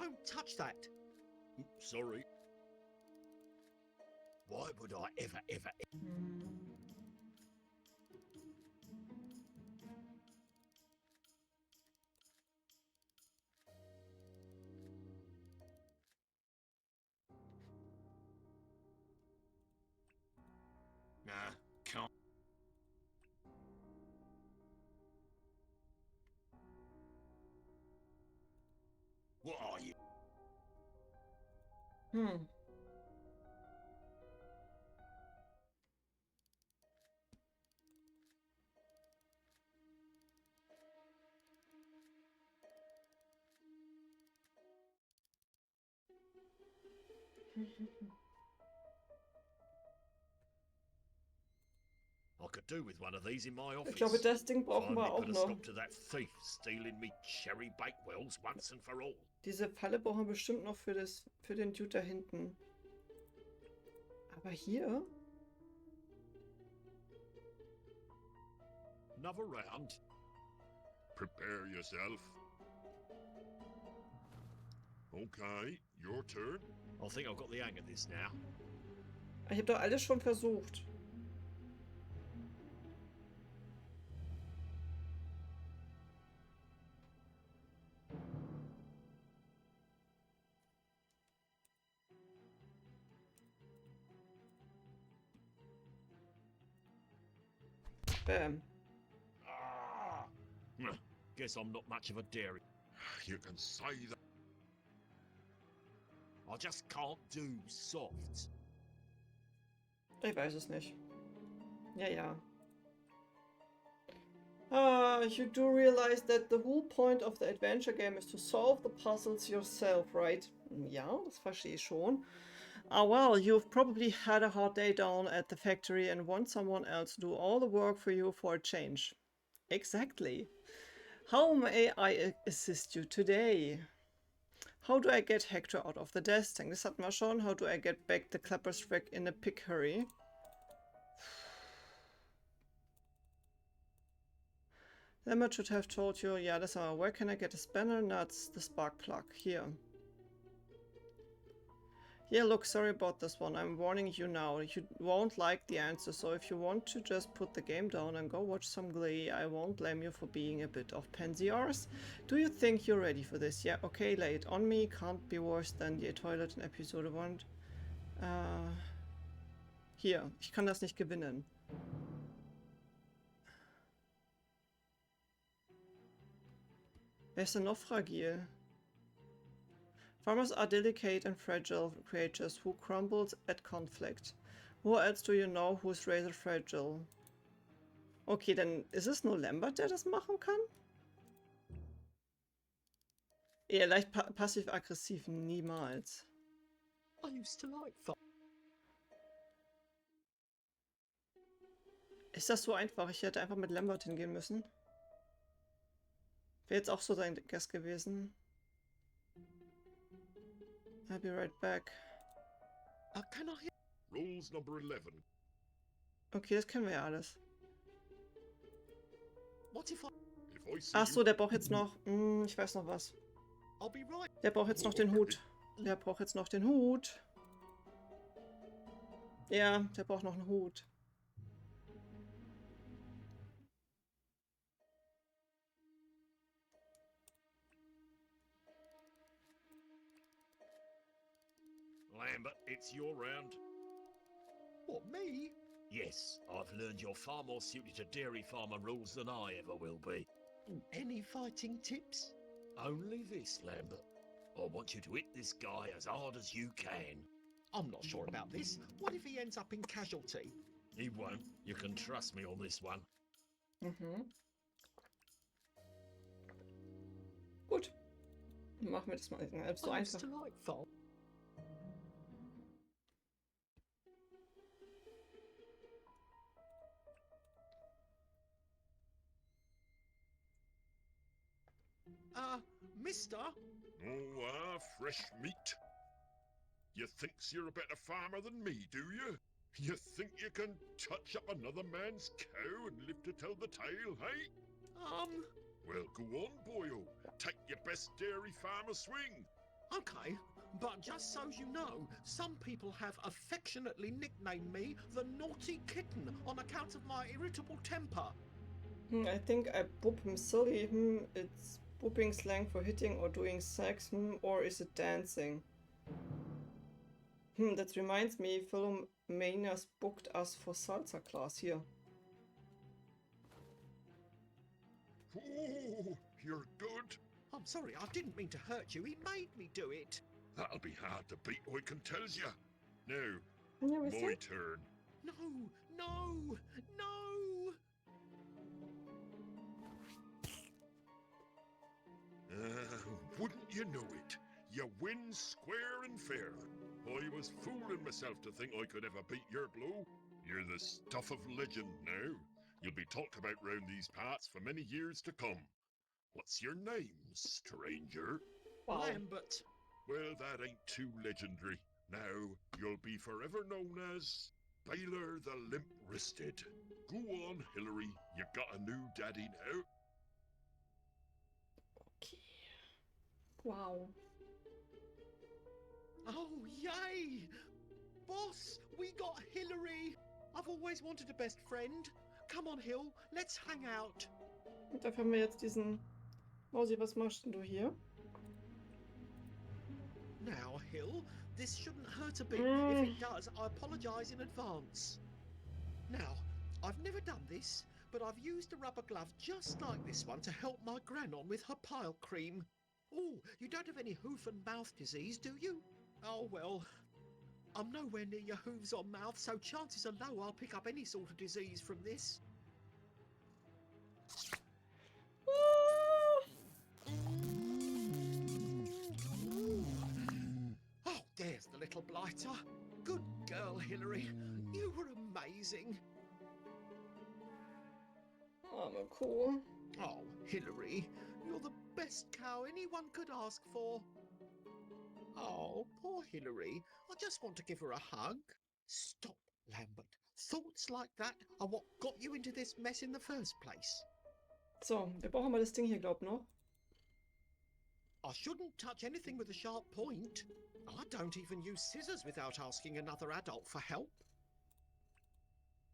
Don't touch that. Sorry. Why would I ever... Nah, can't. What are you? I could do with one of these in my office. Ich glaube, das Ding brauchen wir auch Put a noch. stop to that thief stealing me cherry bakewells once and for all. Diese Falle brauchen wir bestimmt noch für den Dude da hinten. Aber hier? Another round. Prepare yourself. Okay, your turn. I think I've got the hang of this now. Ich habe doch alles schon versucht. Bam. Ah, guess I'm not much of a dairy. You can say that. I just can't do soft. Ich weiß es nicht. Ja, ja. You do realize that the whole point of the adventure game is to solve the puzzles yourself, right? Ja, das verstehe ich schon. Well, you've probably had a hard day down at the factory and want someone else to do all the work for you for a change. Exactly. How may I assist you today? How do I get Hector out of the desk? Das hatten wir schon. How do I get back the Clapfest in a big hurry? Lambert should have told you. Yeah, that's our. Where can I get a spanner? Nuts, the spark plug. Here. Yeah, look, sorry about this one. I'm warning you now. You won't like the answer, so if you want to just put the game down and go watch some Glee, I won't blame you for being a bit of pansy arse. Do you think you're ready for this? Yeah, okay, lay it on me. Can't be worse than the toilet in episode 1. Hier, ich kann das nicht gewinnen. Wer ist denn noch fragil? Farmers are delicate and fragile creatures who crumble at conflict. Who else do you know who's rather fragile? Okay, dann ist es nur Lambert, der das machen kann? Eher leicht passiv-aggressiv, niemals. I used to like that. Ist das so einfach? Ich hätte einfach mit Lambert hingehen müssen. Wäre jetzt auch so sein Guess gewesen. I'll be right back. Can I... Rules number 11. Okay, das kennen wir ja alles. What if I... If I see Ach so, der braucht jetzt noch... ich weiß noch was. I'll be right. Der braucht jetzt noch den Hut. Der braucht jetzt noch den Hut. Ja, der braucht noch einen Hut. Lambert, it's your round. What, me? Yes, I've learned you're far more suited to dairy farmer rules than I ever will be. Any fighting tips? Only this, Lambert. I want you to hit this guy as hard as you can. I'm not sure about this. What if he ends up in casualty? He won't. You can trust me on this one. Gut. Machen wir das mal so I used einfach. to like that. Mister? Oh, fresh meat. You thinks you're a better farmer than me, do you? You think you can touch up another man's cow and live to tell the tale, hey? Well, go on, boyo. Take your best dairy farmer swing. Okay, but just so you know, some people have affectionately nicknamed me the Naughty Kitten on account of my irritable temper. I think I boop him silly. It's booping slang for hitting or doing sex. Or is it dancing? That reminds me, Philomenius booked us for salsa class here. Oh, you're good. I'm sorry, I didn't mean to hurt you. He made me do it. That'll be hard to beat, I can tell you. Now, Yeah, we my see. turn. No, no, no. Wouldn't you know it? You win square and fair. I was fooling myself to think I could ever beat your blow. You're the stuff of legend now. You'll be talked about round these parts for many years to come. What's your name, stranger? Wow. Lambert. Well, that ain't too legendary. Now, you'll be forever known as Baylor the Limp-Wristed. Go on, Hillary. You got a new daddy now. Okay. Wow. Oh, yay! Boss, we got Hillary. I've always wanted a best friend. Come on, Hill, let's hang out. Und dafür haben wir jetzt diesen... Mausi, was machst denn du hier? Now, Hill, this shouldn't hurt a bit. If it does, I apologise in advance. Now, I've never done this, but I've used a rubber glove just like this one to help my gran on with her pile cream. Oh, you don't have any hoof and mouth disease, do you? Oh, well, I'm nowhere near your hooves or mouth, so chances are low I'll pick up any sort of disease from this. Oh, there's the little blighter. Good girl, Hillary. You were amazing. Oh, cool. Oh, Hillary, you're the best cow anyone could ask for. Oh, poor Hillary. I just want to give her a hug. Stop, Lambert. Thoughts like that are what got you into this mess in the first place. So, wir brauchen mal das Ding hier, glaub noch. I shouldn't touch anything with a sharp point. I don't even use scissors without asking another adult for help.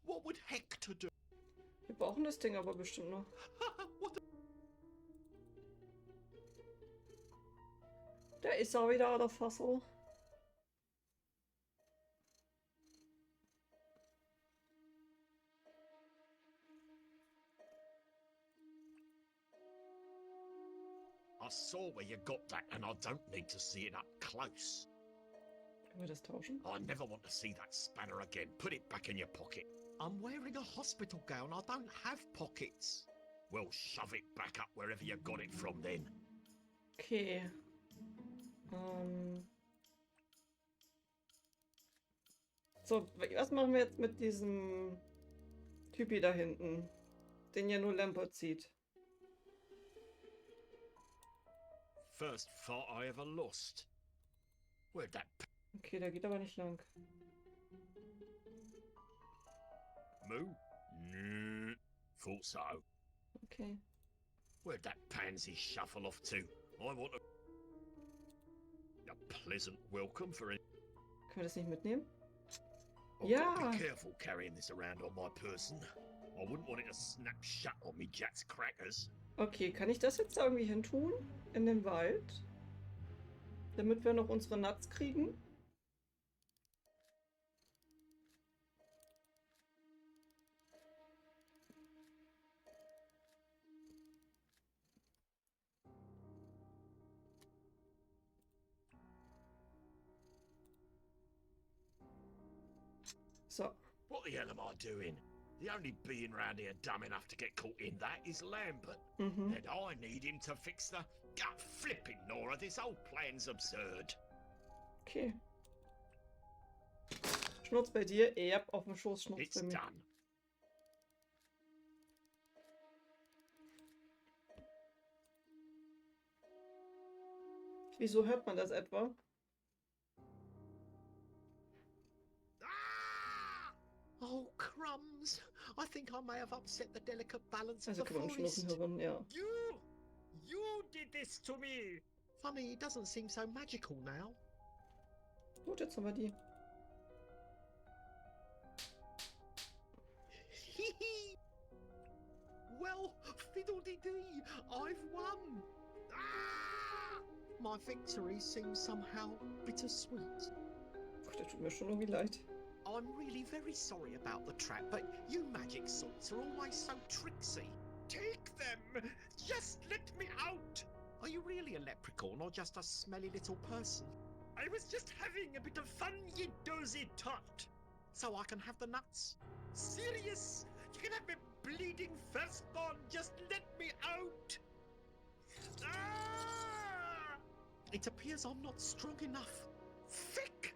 What would Hector do? Wir brauchen das Ding aber bestimmt noch. What the... Der ist auch wieder der Fassel. I saw where you got that, and I don't need to see it up close. Können wir das tauschen? I never want to see that spanner again. Put it back in your pocket. I'm wearing a hospital gown. I don't have pockets. Well, shove it back up wherever you got it from then. Okay. So, was machen wir jetzt mit diesem Typi da hinten, den ja nur Lambert sieht? First fight I ever lost. Where'd that... Okay, der geht aber nicht lang. Moo? Thought so. Okay. Where'd that pansy shuffle off to? I want a pleasant welcome for it. Können wir das nicht mitnehmen? I've Ja. got to be careful carrying this around on my person. I wouldn't want it to snap shut on me Jats crackers. Okay, kann ich das jetzt da irgendwie hin tun? In den Wald? Damit wir noch unsere Nuts kriegen? So. What the hell am I doing? The only being round here dumb enough to get caught in that is Lambert. Mhm. And I need him to fix the gut flipping Nora. This whole plan's absurd. Okay. Schnurz bei dir? Yep, auf dem Schoß Schnurz It's bei mir. done. Wieso hört man das etwa? Ah! Oh, crumbs. I think I may have upset the delicate balance of Also the kann man Schnurzen forest. hören, ja. You did this to me. Funny, he doesn't seem so magical now. Gut, jetzt haben wir die. Well, fiddle-dee-dee, I've won! Ah! My victory seems somehow bittersweet. Gott, der tut mir schon irgendwie leid. I'm really very sorry about the trap, but you magic sorts are always so tricksy. Take them! Just let me out! Are you really a leprechaun or just a smelly little person? I was just having a bit of fun, you dozy tot. So I can have the nuts? Serious? You can have me bleeding firstborn, just let me out! Ah! It appears I'm not strong enough. Thick!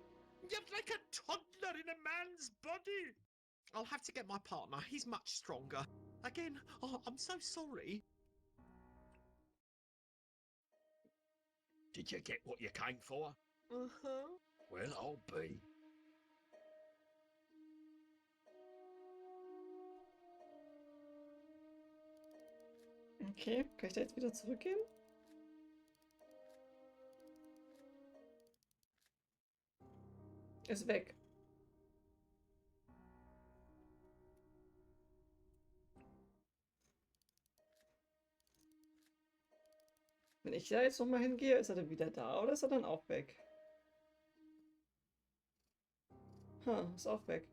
You're like a toddler in a man's body! I'll have to get my partner, he's much stronger. Again, oh, I'm so sorry. Did you get what you came for? Uh-huh. Well, I'll be. Okay, kann ich da jetzt wieder zurückgehen? Ist weg. Wenn ich da jetzt nochmal hingehe, ist er dann wieder da oder ist er dann auch weg? Ist auch weg.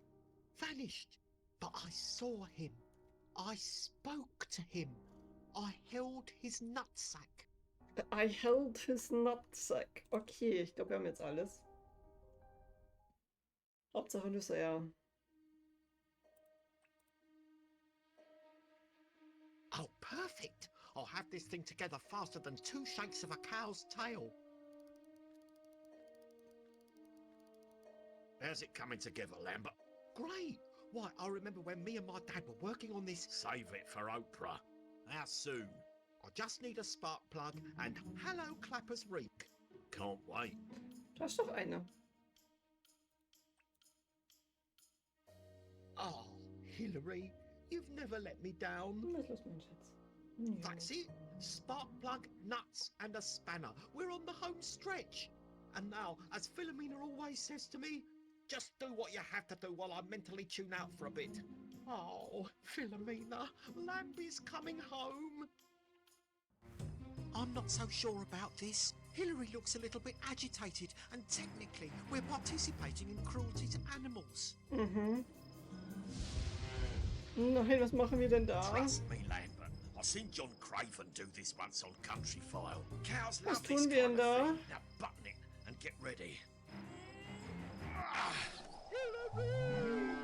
Vanished. But I saw him. I spoke to him. I held his nutsack. I held his nutsack. Okay, ich glaube, wir haben jetzt alles. Hauptsache Nüsse, ja. Oh, perfect. I'll have this thing together faster than 2 shakes of a cow's tail. How's it coming together, Lambert? Great. Why, I remember when me and my dad were working on this. Save it for Oprah. How soon? I just need a spark plug and hello, Clapper's reek. Can't wait. Da ist doch eine. Oh, Hillary, you've never let me down. Was ist los, mein Schatz? Ja. That's it. Spark plug, nuts, and a spanner. We're on the home stretch. And now, as Philomena always says to me, just do what you have to do while I mentally tune out for a bit. Oh, Philomena, Lambie's coming home. I'm not so sure about this. Hillary looks a little bit agitated, and technically, we're participating in cruelty to animals. Mhm. Nein, was machen wir denn da? Trust me, Lambert. I've seen John Craven do this once on Country File. Cows Was love this tun wir denn kind of da? thing. Now button it and get ready. Ah, Hillary!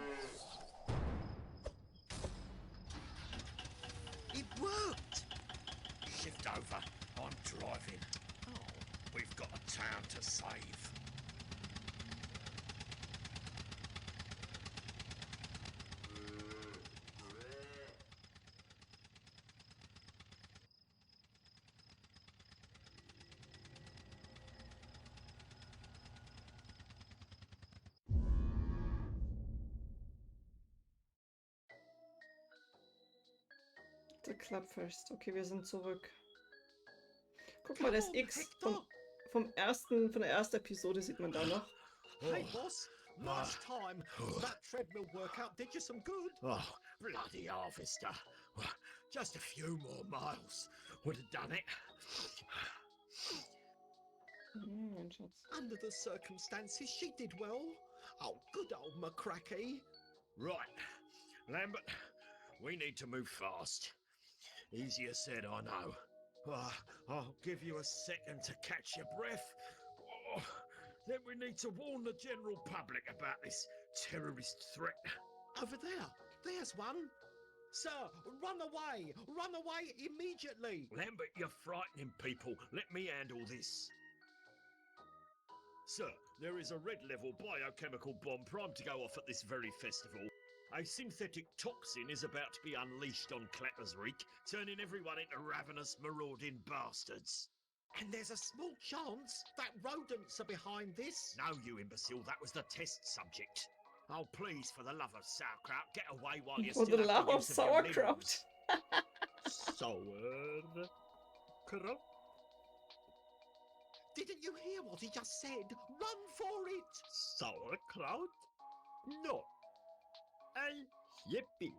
It worked! Shift over. I'm driving. Oh, we've got a town to save. Der Clapfest. Okay, wir sind zurück. Guck mal, das X von der ersten Episode sieht man da noch. Hey, boss. Last time, that treadmill workout did you some good. Oh, bloody harvester. Just a few more miles would have done it. Mein Schatz. Under the circumstances, she did well. Oh, good old McCracky. Right, Lambert, we need to move fast. Easier said, I know. I'll give you a second to catch your breath. Oh, then we need to warn the general public about this terrorist threat. Over there, there's one. Sir, run away immediately. Lambert, you're frightening people. Let me handle this. Sir, there is a red-level biochemical bomb primed to go off at this very festival. A synthetic toxin is about to be unleashed on Clapper's Reek, turning everyone into ravenous, marauding bastards. And there's a small chance that rodents are behind this. No, you imbecile, that was the test subject. Oh, please, for the love of sauerkraut, get away while you For still the have love the of use of your sauerkraut. limbs. Sauerkraut. Didn't you hear what he just said? Run for it! Sauerkraut? No. Ein hippie.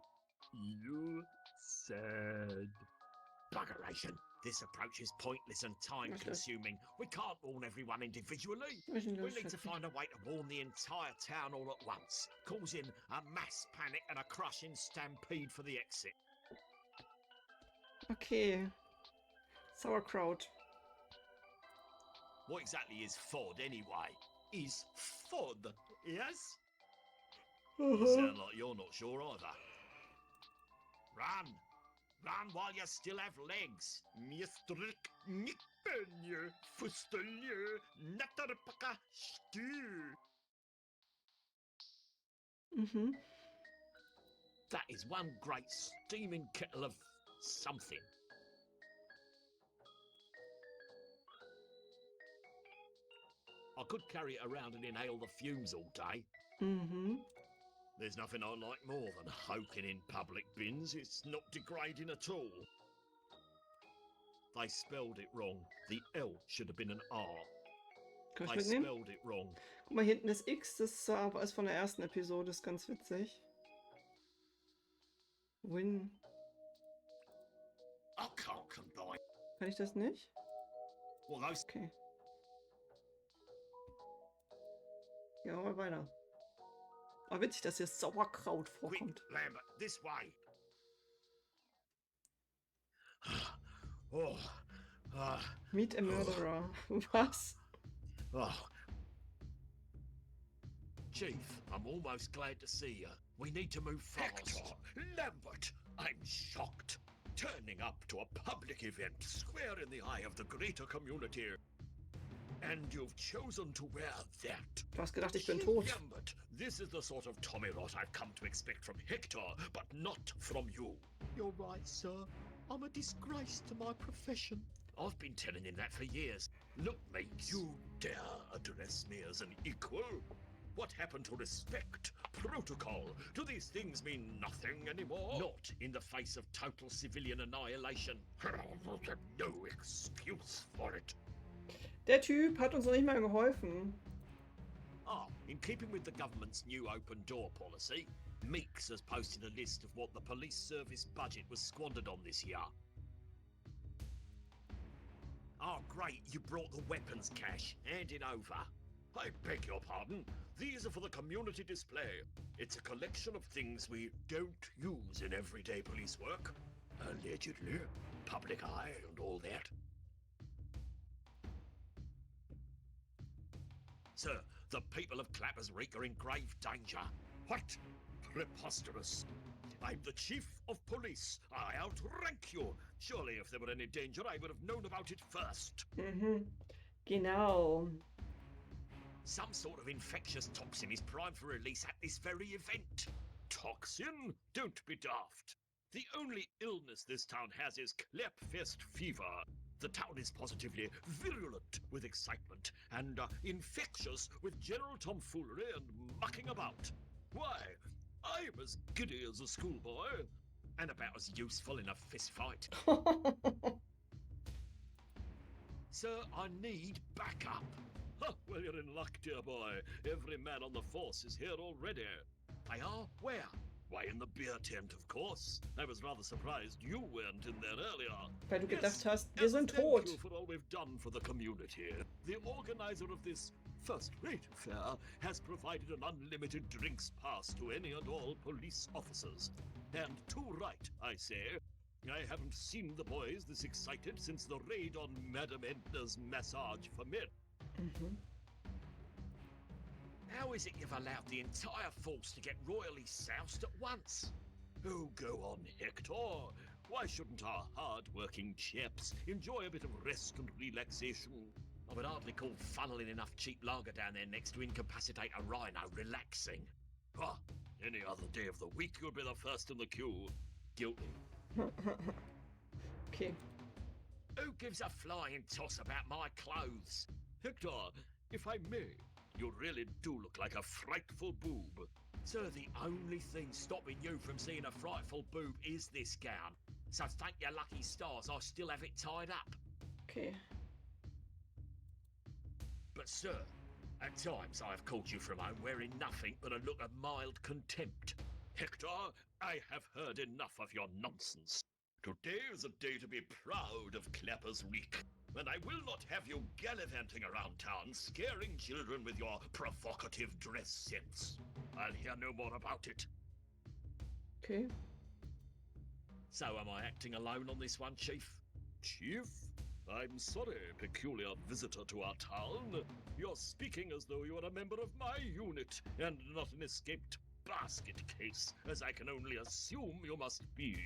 You said. Buggeration. This approach is pointless and time-consuming. We can't warn everyone individually. We need to find a way to warn the entire town all at once, causing a mass panic and a crushing stampede for the exit. Okay. Sauerkraut. What exactly is FOD anyway? Is FOD, yes? Sound like you're not sure either. Run! Run while you still have legs. Mistrik nikpenje, fustelje, natterpaka stu. That is one great steaming kettle of something. I could carry it around and inhale the fumes all day. There's nothing I like more than hoking in public bins. It's not degrading at all. They spelled it wrong. The L should have been an R. Kann ich They mitnehmen? spelled it wrong. Guck mal, hinten das X, das ist von der ersten Episode, ist ganz witzig. Win. I can't combine. Kann ich das nicht? Well, those... Okay. Ja, mal weiter. Aber witzig, dass hier Sauerkraut Quick, vorkommt. Lambert, this way. Oh, Meet a murderer. Was? oh. Chief, I'm almost glad to see you. We need to move fast. Hector, Lambert, I'm shocked. Turning up to a public event square in the eye of the greater community. And you've chosen to wear that. Du hast gedacht, ich bin tot. Lambert, this is the sort of Tommy rot I've come to expect from Hector, but not from you. You're right, sir. I'm a disgrace to my profession. I've been telling him that for years. Look, mate, You dare address me as an equal? What happened to respect, protocol? Do these things mean nothing anymore? not in the face of total civilian annihilation. No excuse for it. Der Typ hat uns noch nicht mal geholfen. Ah, in keeping with the government's new open door policy, Meeks has posted a list of what the police service budget was squandered on this year. Oh, great, you brought the weapons cache. Hand it over. I beg your pardon. These are for the community display. It's a collection of things we don't use in everyday police work. Allegedly. Public eye and all that. Sir, the people of Clappers Reek are in grave danger. What? Preposterous. I'm the chief of police. I outrank you. Surely if there were any danger, I would have known about it first. Genau. Some sort of infectious toxin is primed for release at this very event. Toxin? Don't be daft. The only illness this town has is Clapfest fever. The town is positively virulent with excitement and infectious with general tomfoolery and mucking about. Why, I'm as giddy as a schoolboy. And about as useful in a fist fight. Sir, I need backup. Huh, well, you're in luck, dear boy. Every man on the force is here already. They are? Where? Why, in the beer tent, of course. I was rather surprised you weren't in there earlier. Weil du gedacht hast, wir Yes, sind thank tot. you for all we've done for the community. The organizer of this first-rate affair has provided an unlimited drinks pass to any and all police officers. And too right, I say. I haven't seen the boys this excited since the raid on Madame Edna's massage for men. How is it you've allowed the entire force to get royally soused at once? Oh, go on, Hector. Why shouldn't our hard-working chaps enjoy a bit of rest and relaxation? I would hardly call funneling enough cheap lager down there next to incapacitate a rhino relaxing. Ah, any other day of the week you'll be the first in the queue. Guilty. Okay. Who gives a flying toss about my clothes? Hector, if I may, you really do look like a frightful boob. Sir, the only thing stopping you from seeing a frightful boob is this gown. So thank your lucky stars I still have it tied up. Okay. But sir, at times I have called you from home wearing nothing but a look of mild contempt. Hector, I have heard enough of your nonsense. Today is a day to be proud of Clapper's Week, and I will not have you gallivanting around town scaring children with your provocative dress sense. I'll hear no more about it. Okay. So am I acting alone on this one, Chief? Chief? I'm sorry, peculiar visitor to our town. You're speaking as though you are a member of my unit, and not an escaped basket case, as I can only assume you must be.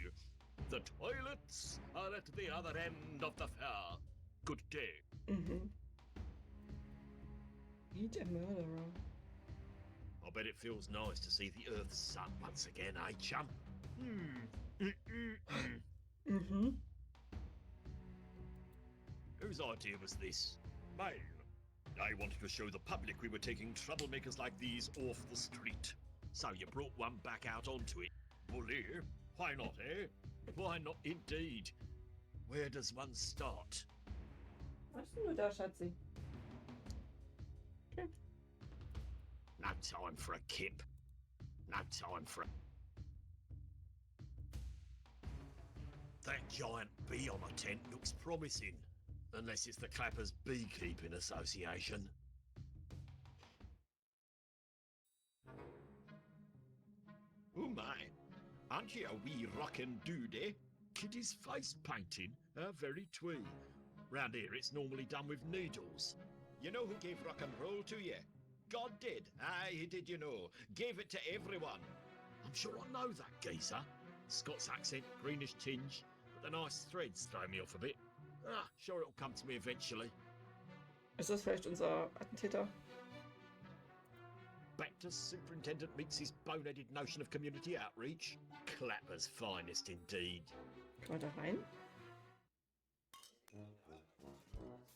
The toilets are at the other end of the fair. Good day. Mhm. Meet a murderer. I bet it feels nice to see the Earth's sun once again, eh, chum? Mhm. Whose idea was this? Mine. I wanted to show the public we were taking troublemakers like these off the street. So you brought one back out onto it. Bully? Why not, eh? Why not indeed? Where does one start? Was ist denn nur da, Schatzi? Okay. No time for a kip. No time for a... That giant bee on a tent looks promising. Unless it's the Clappers Beekeeping Association. Oh my, aren't you a wee rockin' dude, eh? Kitty's face painting, how very twee. Round here it's normally done with needles. You know who gave rock and roll to you? God did. Aye, he did, you know. Gave it to everyone. I'm sure I know that geezer. Scots accent, greenish tinge, but the nice threads throw me off a bit. Ah, sure it'll come to me eventually. Ist das vielleicht unser Attentäter? Back to Superintendent Meeks' boneheaded notion of community outreach. Clapper's finest indeed. Kann man da rein?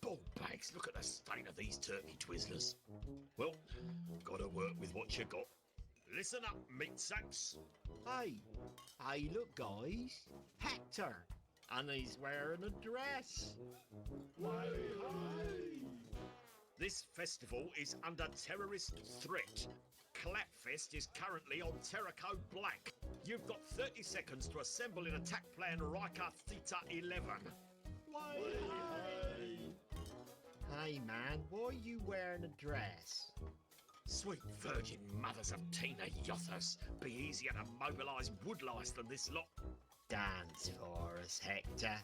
Ball bags, look at the state of these turkey twizzlers. Well, gotta work with what you got. Listen up, meat sacks. Hey, hey, look, guys. Hector. And he's wearing a dress. This festival is under terrorist threat. Clapfest is currently on Terror Code Black. You've got 30 seconds to assemble in attack plan Riker Theta 11. Hey, man, why are you wearing a dress? Sweet virgin mothers of Tina Yothers, be easier to mobilise woodlice than this lot. Dance for us, Hector.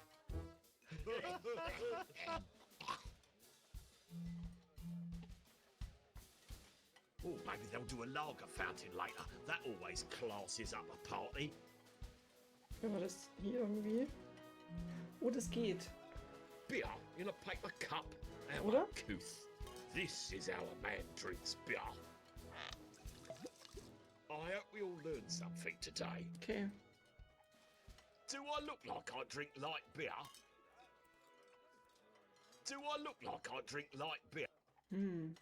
Oh, maybe they'll do a lager fountain later. That always classes up a party. Können wir das hier irgendwie? Oh, das geht. Beer in a paper cup. How Oder? uncouth. This is how a man drinks beer. I hope we all learned something today. Okay. Do I look like I drink light beer? Do I look like I drink light beer? Hm.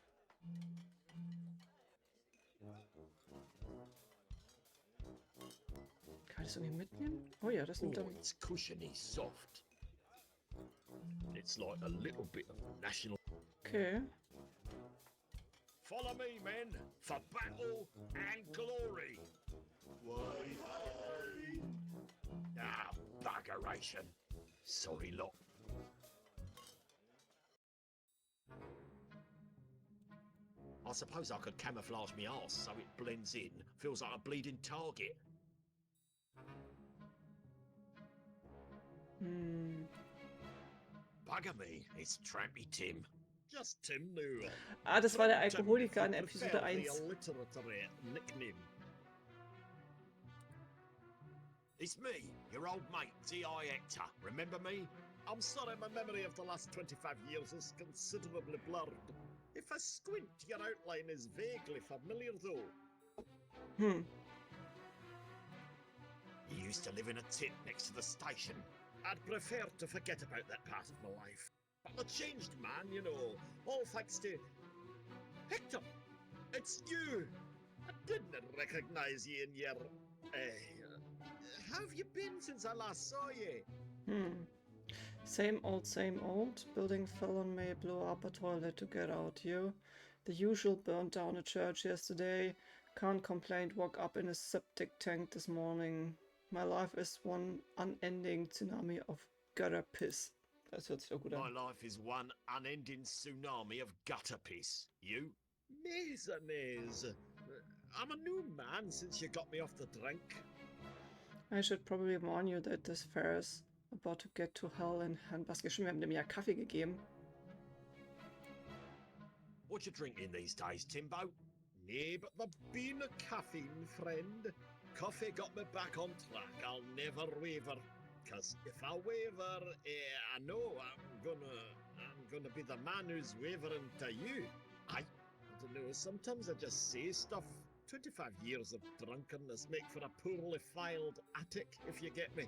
Kann ich das irgendwie mitnehmen? Oh ja, das nimmt Oh, er. it's cushiony soft. It's like a little bit of national... Okay. Follow me, men, for battle and glory. Ah, buggeration. Sorry, lot. I suppose I could camouflage me arse so it blends in, feels like a bleeding target. Hm. Bugger me, it's Trampy Tim. Just Tim Newell. Ah, das war der Alkoholiker in Episode 1. Alliteratory nickname. It's me, your old mate, T.I. Hector. Remember me? I'm sorry my memory of the last 25 years is considerably blurred. If I squint, your outline is vaguely familiar though. Hm. You used to live in a tent next to the station. I'd prefer to forget about that part of my life. I'm a changed man, you know, all thanks to... Hector! It's you! I didn't recognize you in your... how have you been since I last saw you? Hm. Same old, same old. Building fell on me, blew up a toilet to get out you. The usual burned down a church yesterday. Can't complain, woke up in a septic tank this morning. My life is one unending tsunami of gutter piss. Das hört sich doch gut My an. life is one unending tsunami of gutter piss. You? Mes. I'm a new man since you got me off the drink. I should probably warn you that this fair is about to get to hell in handbasket. Wir haben dem ja Kaffee gegeben. What you drinking these days, Timbo? Nay, but the bean of caffeine, friend. Coffee got me back on track. I'll never waver. 'Cause if I waver, I know I'm gonna be the man who's wavering to you. I don't know, sometimes I just say stuff. 25 years of drunkenness make for a poorly filed attic, if you get me.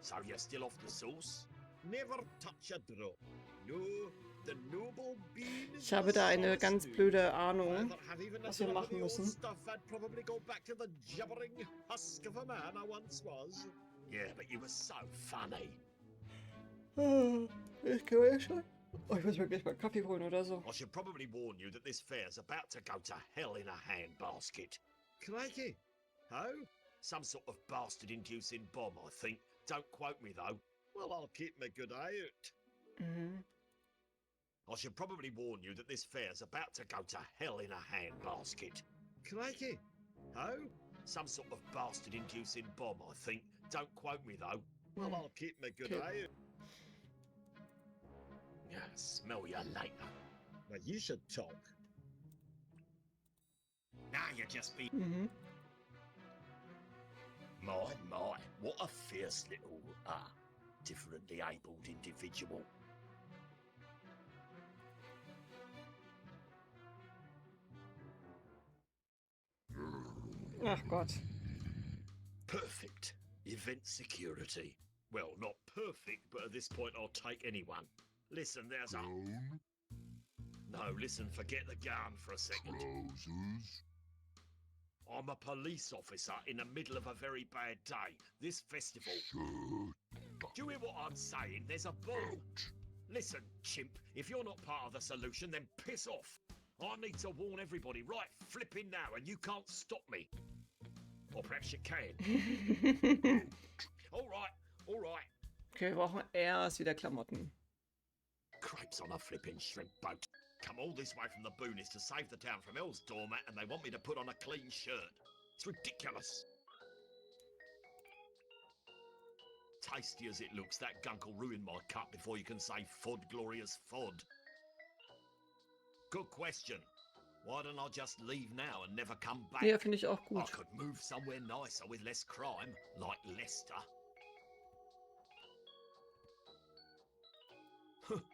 So you're still off the sauce? Never touch a drop. No, the noble bean is Ich habe da eine ganz blöde Ahnung, was wir machen müssen. Stuff, I'd probably go back to the gibbering husk of a man I once was. Yeah, but you were so funny. Ich glaube schon. Oh, ich muss mir gleich mal Kaffee holen oder so. I should probably warn you that this fair's about to go to hell in a handbasket. Crikey. How? Some sort of bastard-inducing bomb, I think. Don't quote me, though. Well, I'll keep my good eye out. I should probably warn you that this fair's about to go to hell in a handbasket. Crikey. How? Some sort of bastard-inducing bomb, I think. Don't quote me, though. Well, I'll keep my good Okay. eye out. Yeah, smell you later. Now, you should talk. Now you just be... My, what a fierce little, differently abled individual. Ach Gott. Perfect. Event security. Well, not perfect, but at this point I'll take anyone. Listen, there's a... Down, No, listen, forget the gun for a second. trousers, I'm a police officer in the middle of a very bad day. This festival... shirt, Do you hear what I'm saying? There's a bomb. out. Listen, chimp, if you're not part of the solution, then piss off. I need to warn everybody right flipping now, and you can't stop me. Or perhaps you can. All right. Okay, wir brauchen erst wieder Klamotten. Crepes on a flipping shrimp boat. Come all this way from the boonies to save the town from Hell's doormat, and they want me to put on a clean shirt. It's ridiculous. Tasty as it looks, that gunk'll ruin my cut before you can say fod, glorious fod. Good question. Why don't I just leave now and never come back? Ja, finde ich auch I gut. could move somewhere nicer with less crime, like Leicester.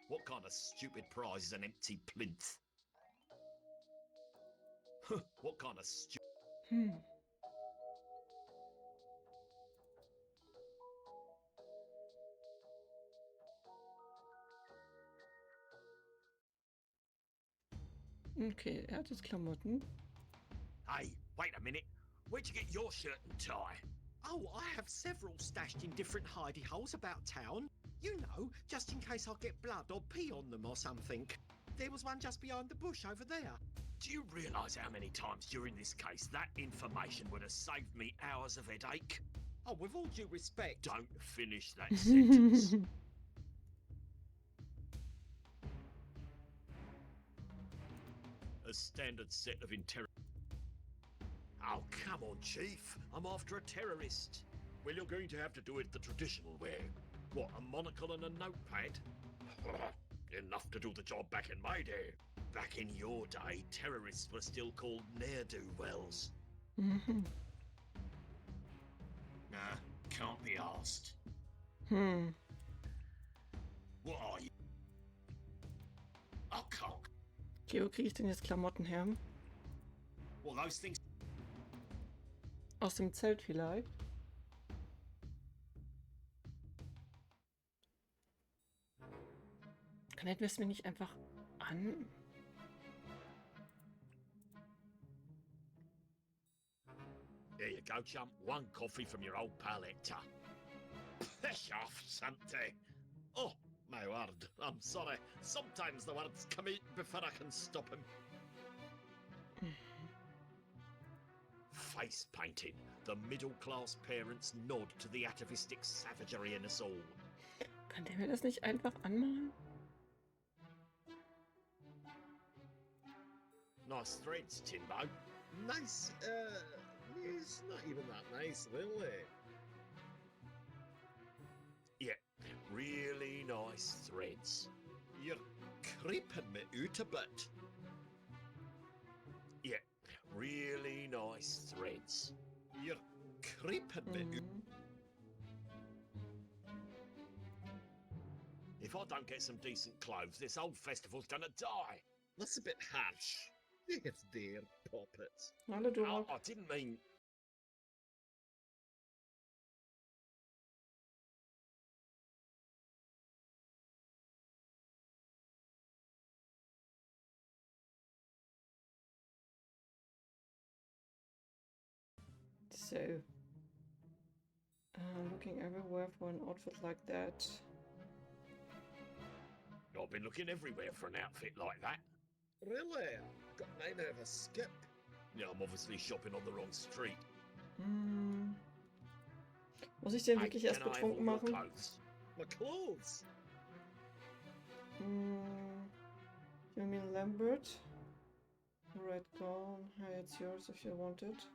What kind of stupid prize is an empty plinth? What kind of stupid... Okay, er hat jetzt Klamotten. Hey, wait a minute. Where'd you get your shirt and tie? Oh, I have several stashed in different hidey holes about town. You know, just in case I get blood or pee on them or something. There was one just behind the bush over there. Do you realise how many times during this case that information would have saved me hours of headache? Oh, with all due respect. Don't finish that sentence. A standard set of Oh, come on, Chief. I'm after a terrorist. Well, you're going to have to do it the traditional way. What, a monocle and a notepad? Enough to do the job back in my day. Back in your day, terrorists were still called ne'er-do-wells. Nah, can't be asked. What are you? Oh, cock. Okay, wo kriege ich denn jetzt Klamotten her? Well, those things... Aus dem Zelt vielleicht? Hätten wir es mir nicht einfach an? There you go, chump. One coffee from your old pal Hector. Pish off, Santi. Oh, my word. I'm sorry. Sometimes the words come out before I can stop him. Face painting. The middle-class parents nod to the atavistic savagery in us all. Kann der mir das nicht einfach anmalen? Nice threads, Timbo. Nice, it's not even that nice, really. Yeah, really nice threads. You're creeping me out a bit. Yeah, really nice threads. You're creeping me out. Mhm. If I don't get some decent clothes, this old festival's gonna die. That's a bit harsh. Dear poppets. Hallo, du. I didn't mean... So, looking everywhere for an outfit like that. I've been looking everywhere for an outfit like that. Really? Got mine out of a skip. Yeah, I'm obviously shopping on the wrong street. Hm. Muss ich den wirklich erst can I have all betrunken your machen? clothes? My clothes. You mean Lambert? Red gown. Hey, it's yours if you want it.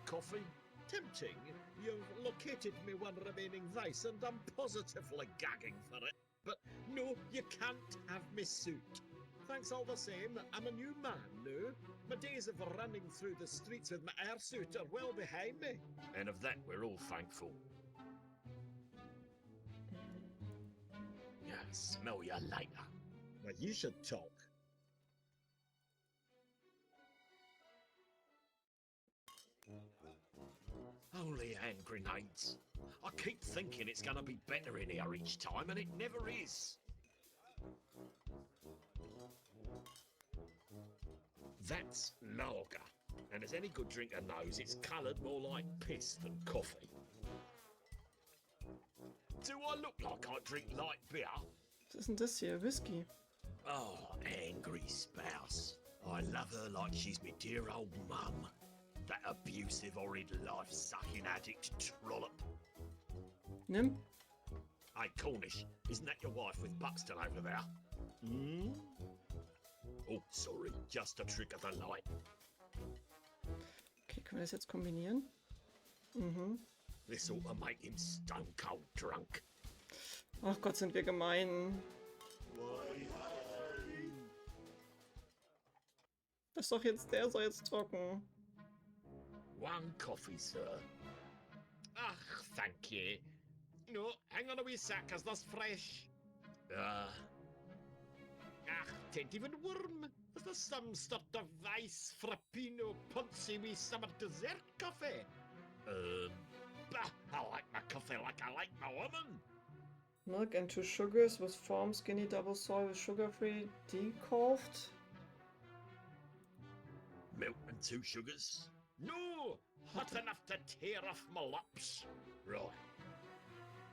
Coffee? Tempting. You've located me one remaining vice and I'm positively gagging for it. But no, you can't have me suit. Thanks all the same, I'm a new man now. My days of running through the streets with my air suit are well behind me. And of that, we're all thankful. Yeah, smell you later. Well, you should talk. Holy hand grenades. I keep thinking it's gonna be better in here each time, and it never is. That's lager, and as any good drinker knows, it's coloured more like piss than coffee. Do I look like I drink light beer? Was ist denn das hier? Whisky. Oh, angry spouse. I love her like she's my dear old mum. That abusive, horrid, life-sucking addict trollop. Nimm. Hey, Cornish, isn't that your wife with Buxton over there? Hmm? Oh, sorry, just a trick of the light. Okay, können wir das jetzt kombinieren? Mhm. This ought to make him stone cold drunk. Ach Gott, sind wir gemein. Das ist doch jetzt, der soll jetzt trocken. One coffee, sir. Ach, thank you. No, hang on a wee sec, as that's fresh. Ach, tain't even warm. Is there some sort of ice frappino punchy wee summer dessert coffee? Bah, I like my coffee like I like my woman. Milk and 2 sugars with foam skinny double soy with sugar-free decalved. Milk and 2 sugars. No, hot enough to tear off my lips. Right.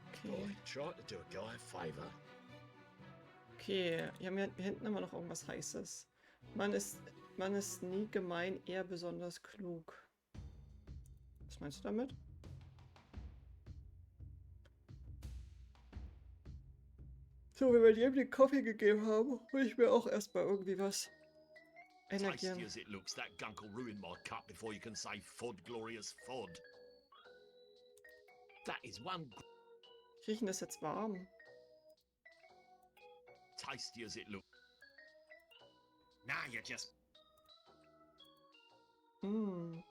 Okay. Boy, try to do a guy a favour. Okay, ja, hier hinten haben wir noch irgendwas Heißes. Man ist nie gemein, eher besonders klug. Was meinst du damit? So, wenn wir jedem den Kaffee gegeben haben, will ich mir auch erstmal irgendwie was Tasty energieren. as it looks, that gunk'll ruin my cup before you can say fod glorious fod. That is one Riechen das jetzt warm? tasty as it looks. Now you just... Hm.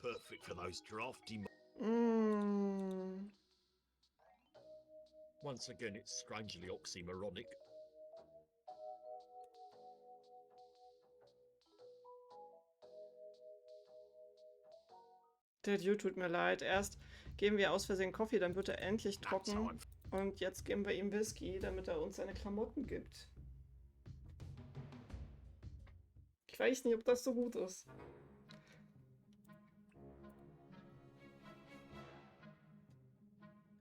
Perfect for those drafty... Hm. Once again, it's strangely oxymoronic. Der Dude tut mir leid. Erst geben wir aus Versehen Kaffee, dann wird er endlich That trocken. time. Und jetzt geben wir ihm Whisky, damit er uns seine Klamotten gibt. Ich weiß nicht, ob das so gut ist.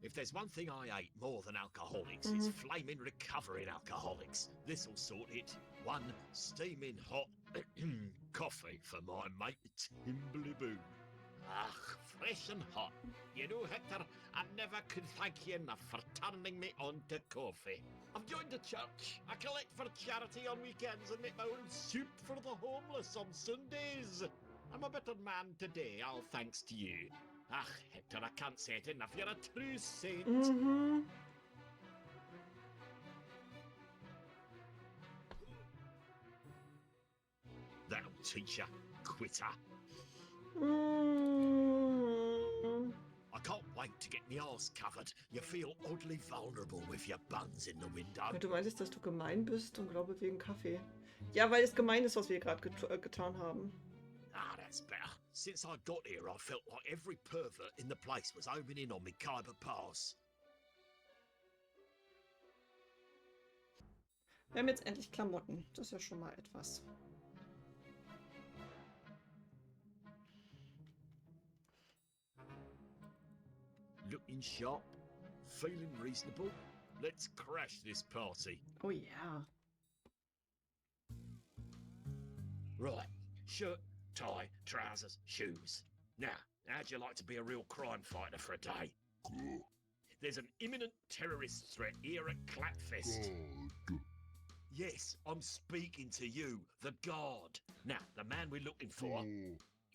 If there's one thing I hate more than alcoholics, it's flaming recovering alcoholics. This'll sort it. One steaming hot coffee for my mate Timbley Boo. Ah, fresh and hot. You know, Hector, I never could thank you enough for turning me on to coffee. I've joined the church. I collect for charity on weekends and make my own soup for the homeless on Sundays. I'm a better man today, all thanks to you. Ah, Hector, I can't say it enough. You're a true saint. That'll teach you, quitter. I can't wait to get my arse covered. You feel oddly vulnerable with your buns in the window. Du meintest, dass du gemein bist und glaube wegen Kaffee. Ja, weil es gemein ist, was wir gerade getan haben. Ah, that's better. Since I got here, I felt like every pervert in the place was homing in on me Khyber Pass. Wir haben jetzt endlich Klamotten. Das ist ja schon mal etwas. Looking sharp, feeling reasonable. Let's crash this party. Oh ja. Right, shirt, tie, trousers, shoes. Now, how'd you like to be a real crime fighter for a day? There's an imminent terrorist threat here at Clapfest. Yes, I'm speaking to you, the guard. Now, the man we're looking for.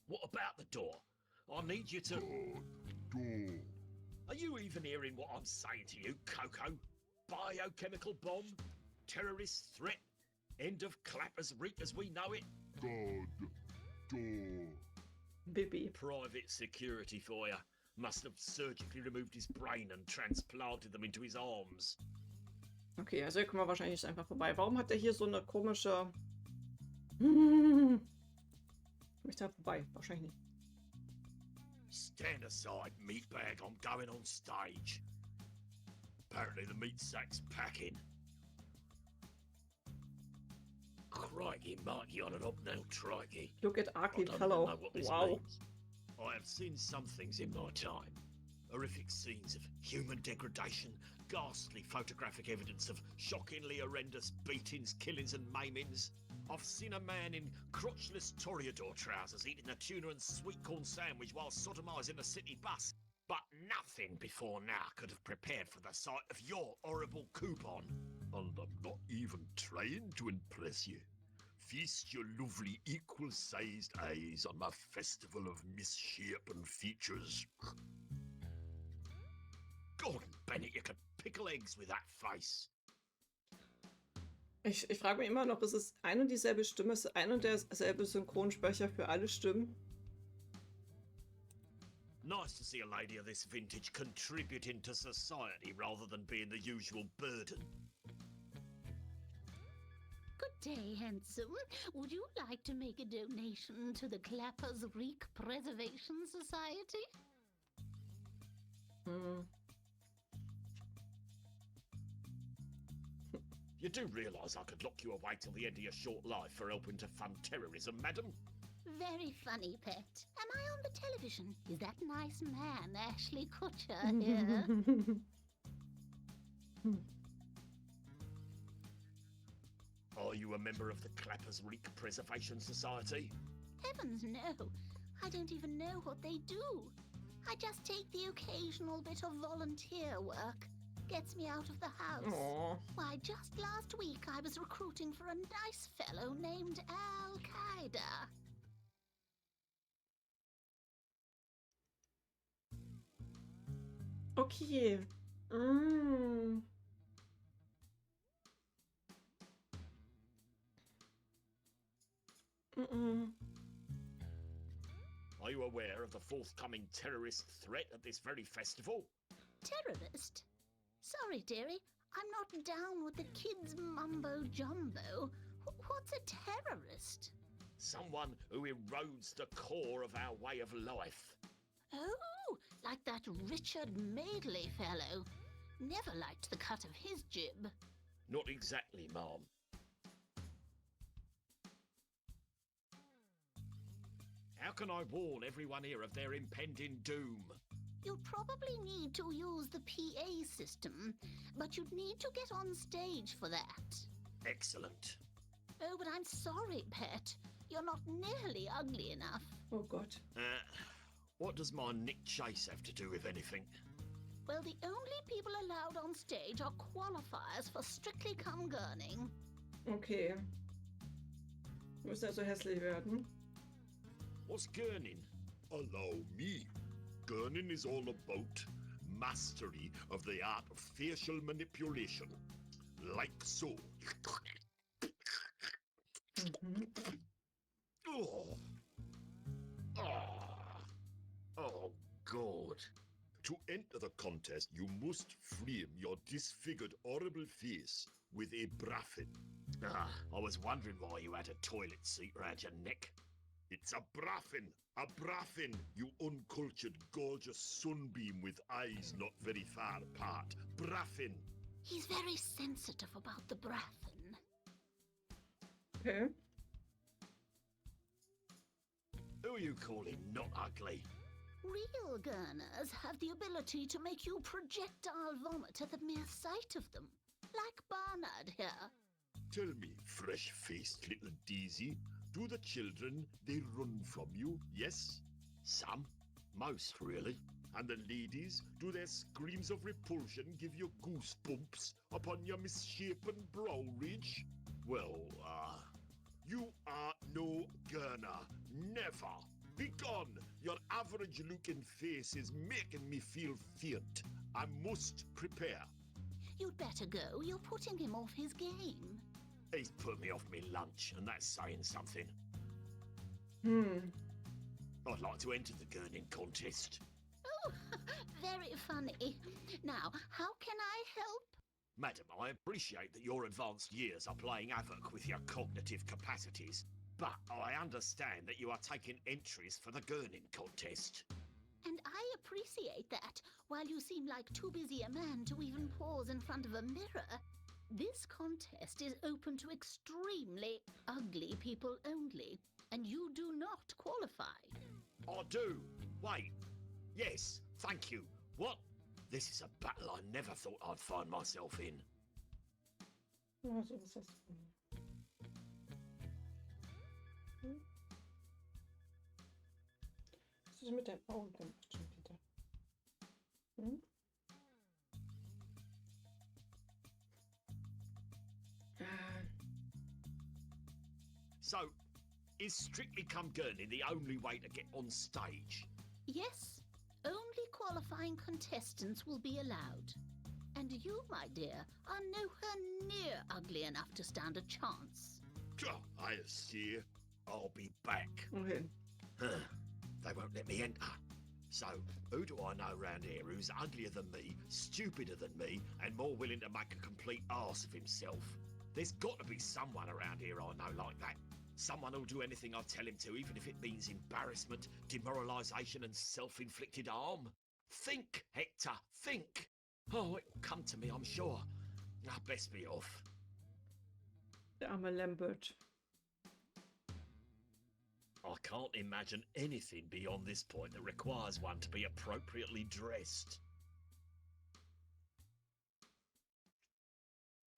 What about the door? I need you to... Are you even hearing what I'm saying to you, Coco? Biochemical bomb? Terrorist threat? End of Clappers Reek as we know it? Bibi. Private security for you. Must have surgically removed his brain and transplanted them into his arms. Okay, also hier kommen wir wahrscheinlich einfach vorbei. Warum hat der hier so eine komische... Ich da vorbei? Wahrscheinlich nicht. Stand aside, meatbag. I'm going on stage. Apparently the meat sack's packing. Crikey, Mikey on an hobnail trikey. Look at I Arcade don't Hello. even know what this Wow. means. I have seen some things in my time. Horrific scenes of human degradation, ghastly photographic evidence of shockingly horrendous beatings, killings and maimings. I've seen a man in crotchless toreador trousers eating a tuna and sweet corn sandwich while sodomizing a city bus. But nothing before now could have prepared for the sight of your horrible coupon. And I'm not even trying to impress you. Feast your lovely equal-sized eyes on my festival of misshapen features. Gordon Bennett, you could pickle eggs with that face. Ich frage mich immer noch, ist es ein und dieselbe Stimme? Ist ein und derselbe Synchronsprecher für alle Stimmen? Nice to see a lady of this vintage contributing to society rather than being the usual burden. Good day, handsome. Would you like to make a donation to the Clappers Reek Preservation Society? You do realise I could lock you away till the end of your short life for helping to fund terrorism, madam? Very funny, pet. Am I on the television? Is that nice man, Ashley Kutcher, here? Are you a member of the Clappers Reek Preservation Society? Heavens, no. I don't even know what they do. I just take the occasional bit of volunteer work. Gets me out of the house. Aww. Why, just last week I was recruiting for a nice fellow named Al-Qaeda. Okay. Are you aware of the forthcoming terrorist threat at this very festival? Terrorist? Sorry, dearie. I'm not down with the kids' mumbo-jumbo. What's a terrorist? Someone who erodes the core of our way of life. Oh, like that Richard Madeley fellow. Never liked the cut of his jib. Not exactly, ma'am. How can I warn everyone here of their impending doom? You'd probably need to use the PA system, but you'd need to get on stage for that. Excellent. Oh, but I'm sorry, Pet. You're not nearly ugly enough. Oh God. What does my Nick Chase have to do with anything? Well, the only people allowed on stage are qualifiers for Strictly Come Gurning. Okay. Du musst also hässlich werden. What's gurning? Allow me. Gurning is all about mastery of the art of facial manipulation. Like so. Oh. Oh, God. To enter the contest, you must frame your disfigured, horrible face with a braffin. I was wondering why you had a toilet seat round your neck. It's a braffin, you uncultured, gorgeous sunbeam with eyes not very far apart. Braffin. He's very sensitive about the braffin. Okay. Who are you calling not ugly? Real gurners have the ability to make you projectile vomit at the mere sight of them, like Barnard here. Tell me, fresh-faced little Daisy, do the children, they run from you, yes? Some. Most, really. And the ladies, do their screams of repulsion give you goosebumps upon your misshapen brow ridge? Well, You are no gurner. Never. Begone! Your average-looking face is making me feel faint. I must prepare. You'd better go. You're putting him off his game. he's put me off me lunch, and that's saying something. I'd like to enter the gurning contest. Oh, very funny. Now, how can I help? Madam, I appreciate that your advanced years are playing havoc with your cognitive capacities, but I understand that you are taking entries for the gurning contest. And I appreciate that, while you seem like too busy a man to even pause in front of a mirror. This contest is open to extremely ugly people only, and you do not qualify. I do. Wait. Yes, thank you. What? This is a battle I never thought I'd find myself in. Also, was das? Was ist mit deinen Augen gemacht schon wieder? So, is Strictly Come Gurning the only way to get on stage? Yes, only qualifying contestants will be allowed. And you, my dear, are nowhere near ugly enough to stand a chance. I see. I'll be back. Okay. They won't let me enter. So, who do I know round here who's uglier than me, stupider than me, and more willing to make a complete arse of himself? There's got to be someone around here I know like that. Someone who'll do anything I tell him to, even if it means embarrassment, demoralisation, and self-inflicted harm. Think, Hector, think. Oh, it'll come to me, I'm sure. I'd best be off. Der arme Lambert. I can't imagine anything beyond this point that requires one to be appropriately dressed.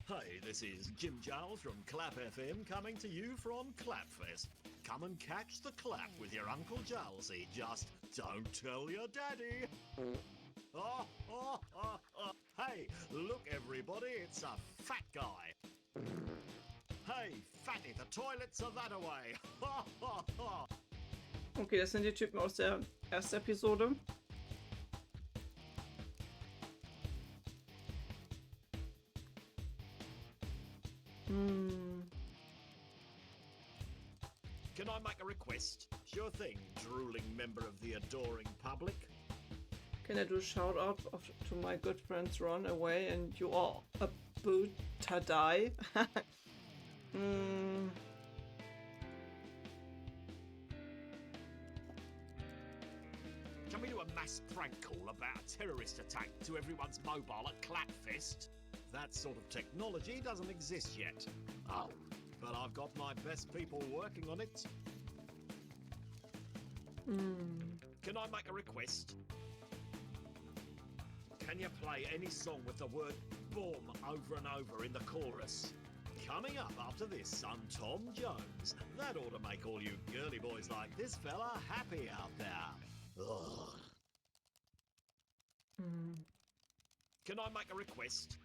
Hey, this is Jim Giles from Clap FM coming to you from Clapfest. Come and catch the clap with your Uncle Gilesy. Just don't tell your daddy. Hey, look everybody, it's a fat guy. Hey, fatty, the toilets are that away. Okay, das sind die Typen aus der ersten Episode. Can I make a request? Sure thing, drooling member of the adoring public. Can I do a shout out to my good friends Run Away and You Are About to Die? Can we do a mass prank call about a terrorist attack to everyone's mobile at Clapfest? That sort of technology doesn't exist yet. Oh, but I've got my best people working on it. Can I make a request? Can you play any song with the word boom over and over in the chorus? Coming up after this on Tom Jones. That ought to make all you girly boys like this fella happy out there. Ugh. Can I make a request?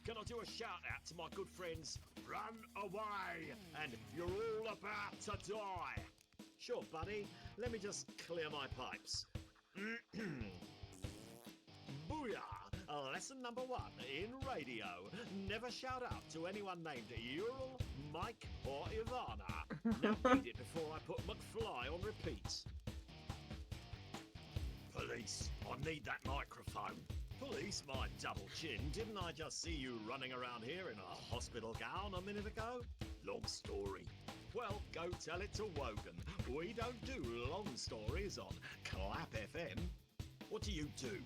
Can I do a shout out to my good friends Run Away and You're All About to Die? Sure, buddy. Let me just clear my pipes. Booyah! Lesson number 1 in radio. Never shout out to anyone named Ural, Mike or Ivana. Now read it before I put McFly on repeat. Police, I need that microphone. Police, my double chin. Didn't I just see you running around here in a hospital gown a minute ago? Long story. Well, go tell it to Wogan. We don't do long stories on Clap FM. What do you do?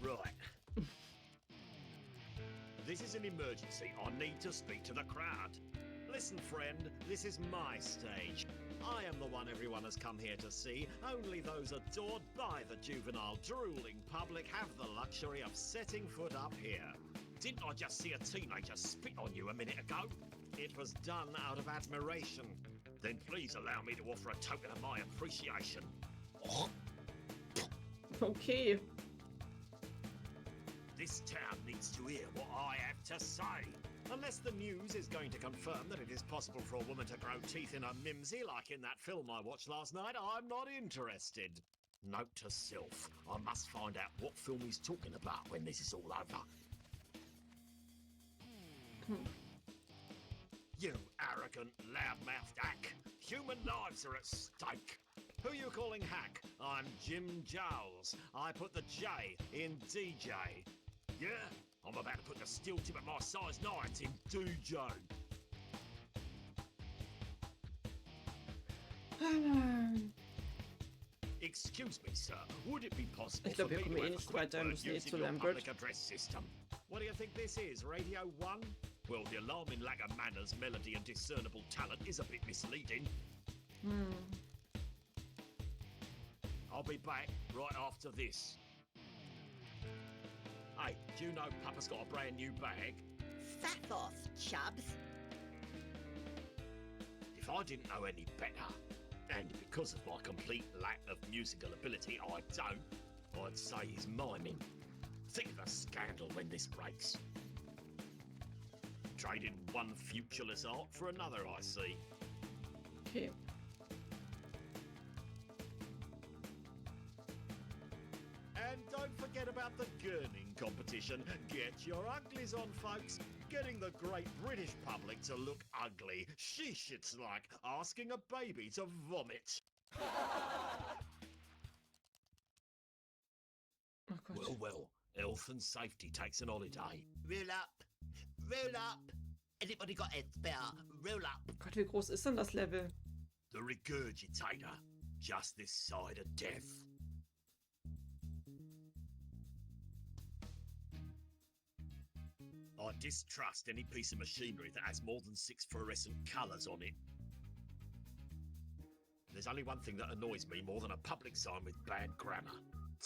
Right. This is an emergency. I need to speak to the crowd. Listen, friend, this is my stage. I am the one everyone has come here to see. Only those adored by the juvenile, drooling public have the luxury of setting foot up here. Didn't I just see a teenager spit on you a minute ago? It was done out of admiration. Then please allow me to offer a token of my appreciation. Okay. This town needs to hear what I have to say. Unless the news is going to confirm that it is possible for a woman to grow teeth in a mimsy like in that film I watched last night, I'm not interested. Note to self, I must find out what film he's talking about when this is all over. You arrogant, loud-mouthed hack. Human lives are at stake. Who are you calling hack? I'm Jim Giles. I put the J in DJ. Yeah? I'm about to put the steel tip of my size 9s in DJ. Excuse me, sir. Would it be possible Ich glaube, for wir me kommen to eh have a nicht quick weiter, wir word müssen eh using zu your Lambert. public address system? What do you think this is? Radio 1? Well, the alarming lack of manners, melody and discernible talent is a bit misleading. I'll be back right after this. Hey, do you know Papa's got a brand new bag? Faff off, Chubbs. If I didn't know any better, and because of my complete lack of musical ability, I don't, I'd say he's miming. Think of a scandal when this breaks. Trading one futureless art for another, I see. Okay. And don't forget about the gurning competition. Get your uglies on, folks. Getting the great British public to look ugly. Sheesh, it's like asking a baby to vomit. Oh Gott. Well, well, health and safety takes an holiday. Roll up. Roll up. Anybody got a spare? Roll up. Oh Gott, wie groß ist denn das Level? The regurgitator, just this side of death. I distrust any piece of machinery that has more than 6 fluorescent colours on it. There's only one thing that annoys me more than a public sign with bad grammar.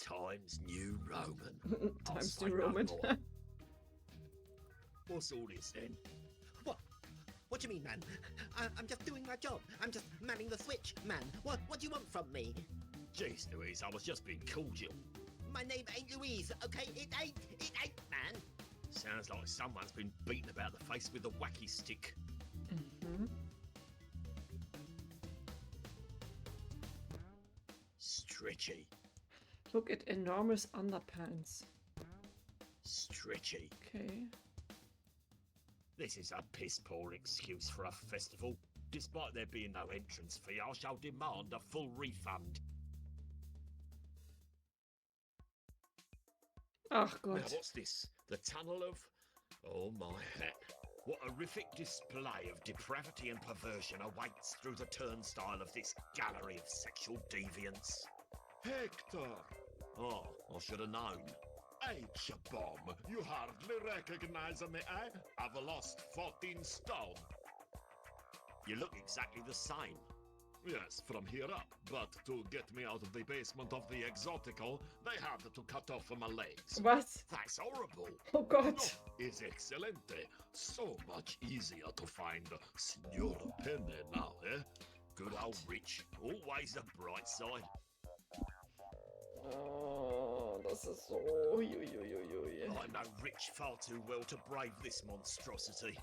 Times New Roman. I'll Times say New no Roman. more. What's all this then? What? What do you mean, man? I'm just doing my job. I'm just manning the switch, man. What do you want from me? Jeez, Louise, I was just being cordial. My name ain't Louise, okay? It ain't, man. Sounds like someone's been beaten about the face with a wacky stick. Stretchy. Look at enormous underpants. Stretchy. Okay. This is a piss poor excuse for a festival. Despite there being no entrance fee, I shall demand a full refund. Ach Now, Gott. what's this? The tunnel of... Oh, my hat. What horrific display of depravity and perversion awaits through the turnstile of this gallery of sexual deviance. Hector! Oh, I should have known. H-bomb! You hardly recognize me, eh? I've lost 14 stone. You look exactly the same. Yes, from here up. But to get me out of the basement of the exotical, they had to cut off my legs. What? That's horrible. Oh God. No, it's excelente. So much easier to find Signor Penne now, eh? Good old Rich. Always the bright side. Oh, das ist so. Uiuiuiui. I know Rich far too well to brave this monstrosity.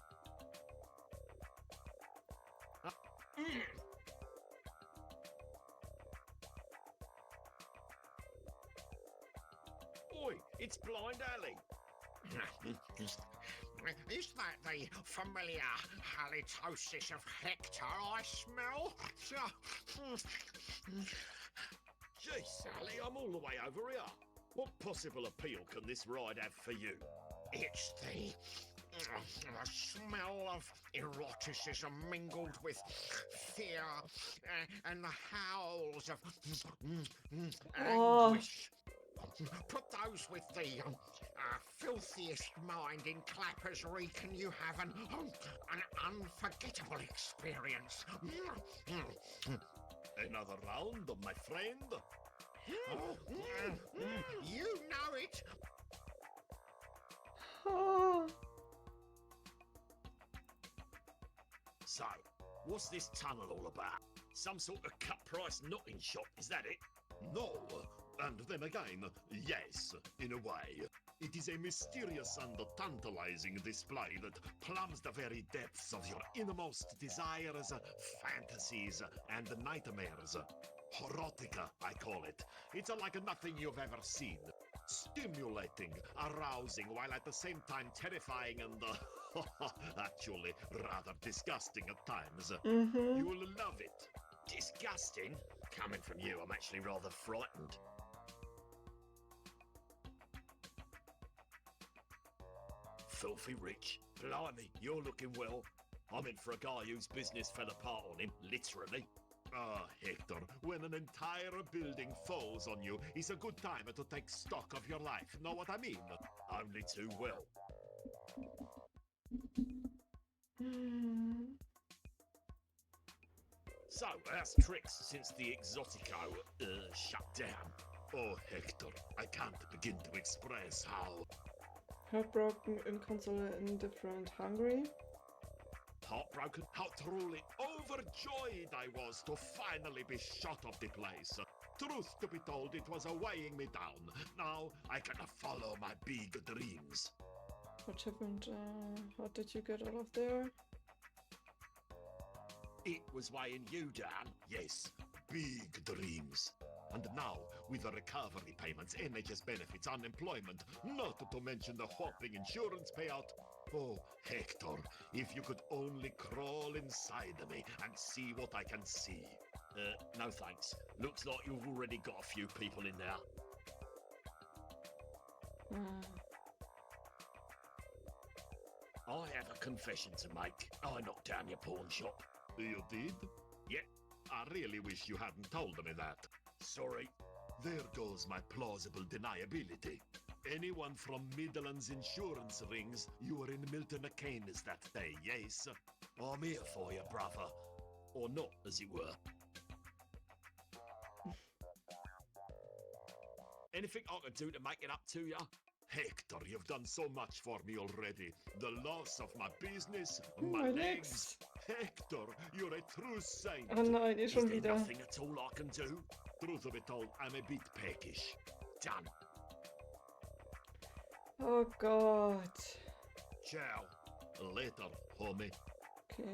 Oi, it's Blind Alley. Is that the familiar halitosis of Hector I smell? Gee, Sally, I'm all the way over here. What possible appeal can this ride have for you? It's the smell of eroticism mingled with fear and the howls of anguish. Put those with the filthiest mind in Clapper's Can you have an unforgettable experience? Another round, my friend? You know it. Oh. So, what's this tunnel all about? Some sort of cut-price knotting shop, is that it? No, and then again, yes, in a way. It is a mysterious and tantalizing display that plumbs the very depths of your innermost desires, fantasies, and nightmares. Erotica, I call it. It's like nothing you've ever seen. Stimulating, arousing, while at the same time terrifying and actually rather disgusting at times. Mhm. You'll love it. Disgusting? Coming from you, I'm actually rather frightened. Filthy Rich. Blimey, you're looking well. I'm in for a guy whose business fell apart on him, literally. Ah, Hector, when an entire building falls on you, it's a good time to take stock of your life. Know what I mean? Only too well. So, how's tricks since the Exotico shut down? Oh, Hector, I can't begin to express how... Heartbroken, inconsolate, indifferent, hungry. Heartbroken, how truly overjoyed I was to finally be shut of the place. Truth to be told, it was weighing me down. Now I can follow my big dreams. What happened? What did you get out of there? It was weighing you down. Yes, big dreams. And now, with the recovery payments, NHS benefits, unemployment, not to mention the whopping insurance payout. Oh, Hector, if you could only crawl inside me and see what I can see. No thanks. Looks like you've already got a few people in there. I have a confession to make. I knocked down your pawn shop. You did? Yeah. I really wish you hadn't told me that. Sorry. There goes my plausible deniability. Anyone from Midland's insurance rings, you were in Milton Keynes that day, yes? I'm here for you, brother. Or not, as it were. Anything I can do to make it up to you? Hector, you've done so much for me already. The loss of my business, My my legs. legs. Hector, you're a true saint. Oh nein, Is schon there wieder. nothing at all I can do? Truth to be told, I'm a bit peckish. Done. Oh Gott. Ciao. Later, homie. Okay.